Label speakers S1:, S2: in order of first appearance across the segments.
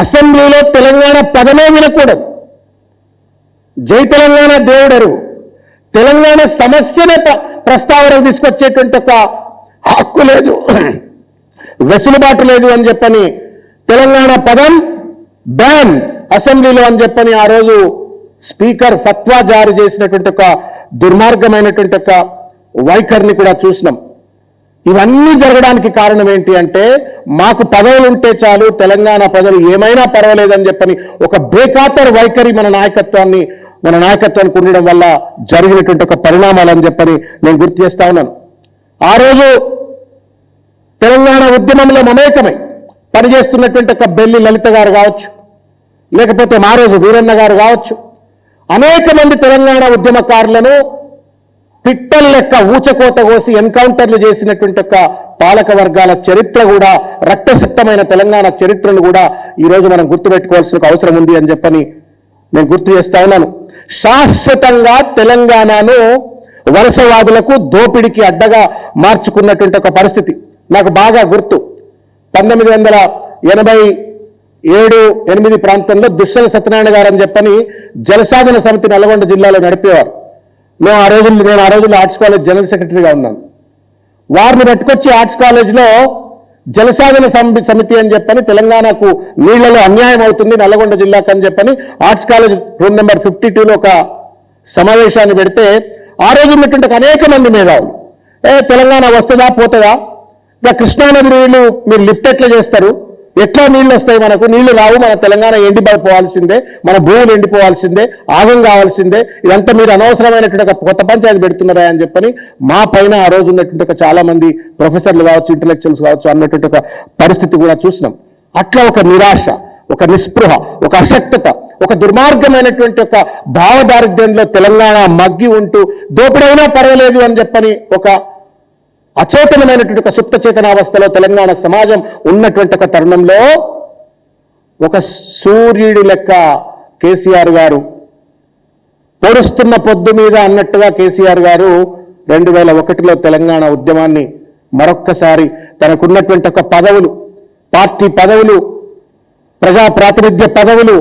S1: అసెంబ్లీలో తెలంగాణ పదమే వినకూడదు. జై తెలంగాణ దేవుడరు తెలంగాణ సమస్యనే ప్రస్తావనకు తీసుకొచ్చేటువంటి ఒక హక్కు లేదు, వెసులుబాటు లేదు అని చెప్పని తెలంగాణ పదం బ్యాన్ అసెంబ్లీలో అని చెప్పని ఆ రోజు స్పీకర్ ఫత్వా జారీ చేసినటువంటి ఒక దుర్మార్గమైనటువంటి ఒక వైఖరిని కూడా చూసినాం. ఇవన్నీ జరగడానికి కారణం ఏంటి అంటే మాకు పదవులు ఉంటే చాలు, తెలంగాణ ప్రజలు ఏమైనా పర్వాలేదని చెప్పని ఒక బేఖాతర్ వైఖరి మన నాయకత్వానికి ఉండడం వల్ల జరిగినటువంటి ఒక పరిణామాలని చెప్పని నేను గుర్తు చేస్తా ఉన్నాను. ఆ రోజు తెలంగాణ ఉద్యమంలో మమేకమై పనిచేస్తున్నటువంటి ఒక బెల్లి లలిత గారు కావచ్చు, లేకపోతే మా రోజు వీరన్న గారు కావచ్చు, అనేక మంది తెలంగాణ ఉద్యమకారులను పిట్టల లెక్క ఊచకోత కోసి ఎన్కౌంటర్లు చేసినటువంటి ఒక పాలక వర్గాల చరిత్ర కూడా, రక్తసిక్తమైన తెలంగాణ చరిత్రను కూడా ఈరోజు మనం గుర్తుపెట్టుకోవాల్సిన అవసరం ఉంది అని చెప్పని నేను గుర్తు చేస్తా ఉన్నాను. శాశ్వతంగా తెలంగాణను వలసవాదులకు దోపిడికి అడ్డగా మార్చుకున్నటువంటి ఒక పరిస్థితి నాకు బాగా గుర్తు. 1987-8 ప్రాంతంలో దుశ్శల సత్యనారాయణ గారు అని చెప్పని జలసాధన సమితి నల్గొండ జిల్లాలో నడిపేవారు. నేను ఆ రోజుల్లో ఆర్ట్స్ కాలేజ్ జనరల్ సెక్రటరీగా ఉన్నాను. వారిని పట్టుకొచ్చి ఆర్ట్స్ కాలేజ్లో జలసాధన సమితి అని చెప్పని తెలంగాణకు నీళ్లలో అన్యాయం అవుతుంది నల్గొండ జిల్లాకు అని చెప్పని ఆర్ట్స్ కాలేజ్ రూమ్ నెంబర్ 52లో ఒక సమావేశాన్ని పెడితే ఆ రోజు ఉన్నటువంటి అనేక మంది మేధావులు తెలంగాణ వస్తుందా పోతుందా, ఇంకా కృష్ణానది నీళ్లు మీరు లిఫ్ట్ ఎట్లా చేస్తారు, ఎట్లా నీళ్లు వస్తాయి, మనకు నీళ్లు రావు, మన తెలంగాణ ఎండిపోవాల్సిందే, మన భూములు ఎండిపోవాల్సిందే, ఆగం కావాల్సిందే, ఇదంతా మీరు అనవసరమైనటువంటి ఒక కొత్త పంచాయతీ పెడుతున్నారా అని చెప్పని మా పైన ఆ రోజు ఉన్నటువంటి ఒక చాలా మంది ప్రొఫెసర్లు కావచ్చు, ఇంటలెక్చువల్స్ కావచ్చు అన్నటువంటి ఒక పరిస్థితి కూడా చూసినాం. అట్లా ఒక నిరాశ, ఒక నిస్పృహ, ఒక అశక్తత, ఒక దుర్మార్గమైనటువంటి ఒక భావదారిద్ర్యంలో తెలంగాణ మగ్గి ఉంటూ దోపిడైనా పర్వాలేదు అని చెప్పని ఒక అచేతనమైనటువంటి ఒక సుప్త చేతనావస్థలో తెలంగాణ సమాజం ఉన్నటువంటి ఒక తరుణంలో ఒక సూర్యుడి లెక్క కేసీఆర్ గారు పొడుస్తున్న పొద్దు మీద అన్నట్టుగా కేసీఆర్ గారు 2001లో తెలంగాణ ఉద్యమాన్ని మరొక్కసారి తనకున్నటువంటి ఒక పదవులు, పార్టీ పదవులు, ప్రజా ప్రాతినిధ్య పదవులు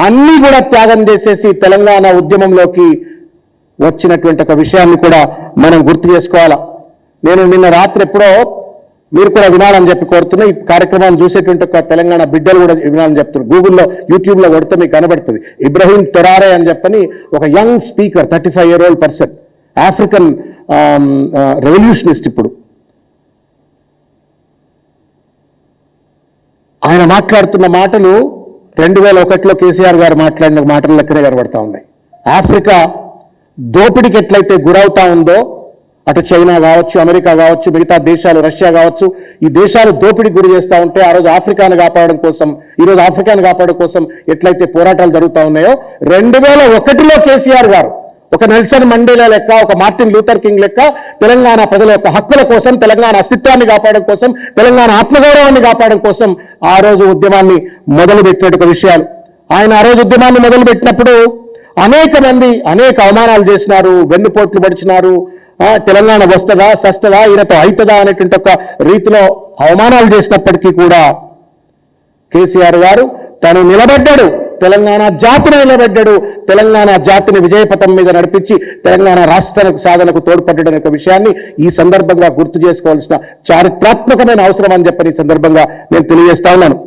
S1: అన్నీ కూడా త్యాగం చేసేసి తెలంగాణ ఉద్యమంలోకి వచ్చినటువంటి ఒక విషయాన్ని కూడా మనం గుర్తు చేసుకోవాలా. నేను నిన్న రాత్రి ఎప్పుడో మీరు కూడా వినాలని చెప్పి కోరుతున్నా, ఈ కార్యక్రమాన్ని చూసేటువంటి ఒక తెలంగాణ బిడ్డలు కూడా వినాలని చెప్తున్నారు. గూగుల్లో యూట్యూబ్లో కొడితే మీకు కనబడుతుంది. ఇబ్రహీం టొరారే అని చెప్పని ఒక young speaker, 35-year-old person, African revolutionist. ఇప్పుడు ఆయన మాట్లాడుతున్న మాటలు 2001లో కేసీఆర్ గారు మాట్లాడిన మాటల లెక్కనే కనబడతా ఉన్నాయి. ఆఫ్రికా దోపిడికి ఎట్లయితే గురవుతా ఉందో, అటు చైనా కావచ్చు, అమెరికా కావచ్చు, మిగతా దేశాలు, రష్యా కావచ్చు, ఈ దేశాలు దోపిడి గురి చేస్తూ ఉంటే ఆ రోజు ఆఫ్రికాను కాపాడడం కోసం, ఈరోజు ఆఫ్రికాను కాపాడడం కోసం ఎట్లయితే పోరాటాలు జరుగుతూ ఉన్నాయో 2001లో కేసీఆర్ గారు ఒక నెల్సన్ మండేలా లెక్క, ఒక మార్టిన్ లూథర్ కింగ్ లెక్క తెలంగాణ ప్రజల యొక్క హక్కుల కోసం, తెలంగాణ అస్తిత్వాన్ని కాపాడడం కోసం, తెలంగాణ ఆత్మగౌరవాన్ని కాపాడడం కోసం ఆ రోజు ఉద్యమాన్ని మొదలుపెట్టిన విషయాలు. ఆయన ఆ రోజు ఉద్యమాన్ని మొదలుపెట్టినప్పుడు అనేక మంది అనేక అవమానాలు చేసినారు, వెన్నుపోట్లు పడిచినారు. తెలంగాణ వస్తుందా సస్తదా, ఈయనతో అవుతుందా అనేటువంటి ఒక రీతిలో అవమానాలు చేసినప్పటికీ కూడా కేసీఆర్ గారు తను నిలబడ్డాడు, తెలంగాణ జాతిని నిలబడ్డాడు, తెలంగాణ జాతిని విజయపథం మీద నడిపించి తెలంగాణ రాష్ట్రానికి సాధనకు తోడ్పడ్డనే ఒక విషయాన్ని ఈ సందర్భంగా గుర్తు చేసుకోవాల్సిన చారిత్రాత్మకమైన అవసరం అని చెప్పని ఈ సందర్భంగా నేను తెలియజేస్తా ఉన్నాను.